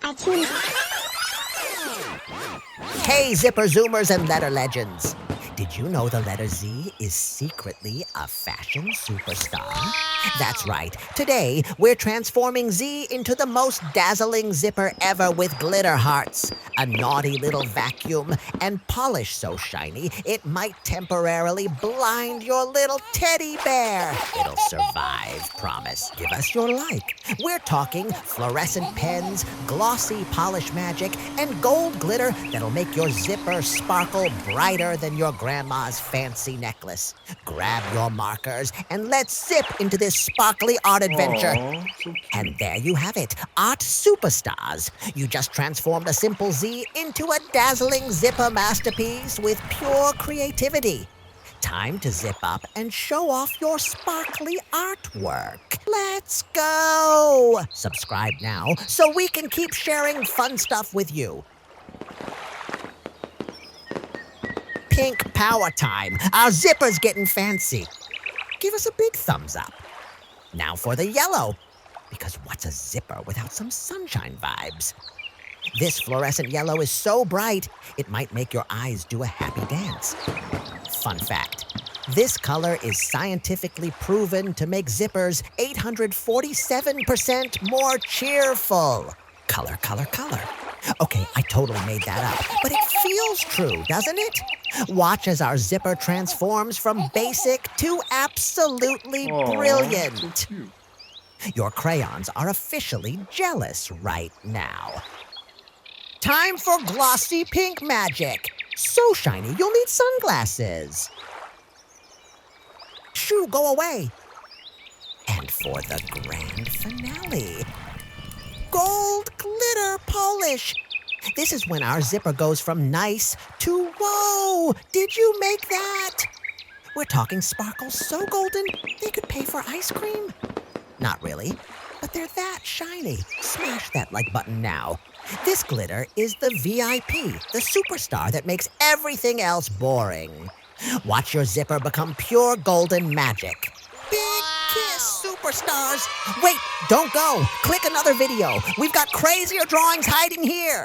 Artoonza. Hey, Zipper Zoomers and letter legends. Did you know the letter Z is secretly a fashion superstar? That's right. Today, we're transforming Z into the most dazzling zipper ever with glitter hearts, a naughty little vacuum, and polish so shiny it might temporarily blind your little teddy bear. It'll survive, promise. Give us your like. We're talking fluorescent pens, glossy polish magic, and gold glitter that'll make your zipper sparkle brighter than your grandma's fancy necklace. Grab your markers and let's zip into this sparkly art adventure. Aw, so cute. And there you have it, art superstars. You just transformed a simple Z into a dazzling zipper masterpiece with pure creativity. Time to zip up and show off your sparkly artwork. Let's go! Subscribe now so we can keep sharing fun stuff with you. Pink power time. Our zipper's getting fancy. Give us a big thumbs up. Now for the yellow, because what's a zipper without some sunshine vibes? This fluorescent yellow is so bright, it might make your eyes do a happy dance. Fun fact, this color is scientifically proven to make zippers 847% more cheerful. Color, color, color. Okay, I totally made that up, but it feels true, doesn't it? Watch as our zipper transforms from basic to absolutely Aw, brilliant. so cute. Your crayons are officially jealous right now. Time for glossy pink magic. So shiny, you'll need sunglasses. Shoo, go away. And for the grand finale, gold glitter polish. This is when our zipper goes from nice to whoa, did you make that? We're talking sparkles so golden they could pay for ice cream. Not really, but they're that shiny. Smash that like button now. This glitter is the VIP, the superstar that makes everything else boring. Watch your zipper become pure golden magic. Big kiss, superstars! Wait, don't go. Click another video. We've got crazier drawings hiding here.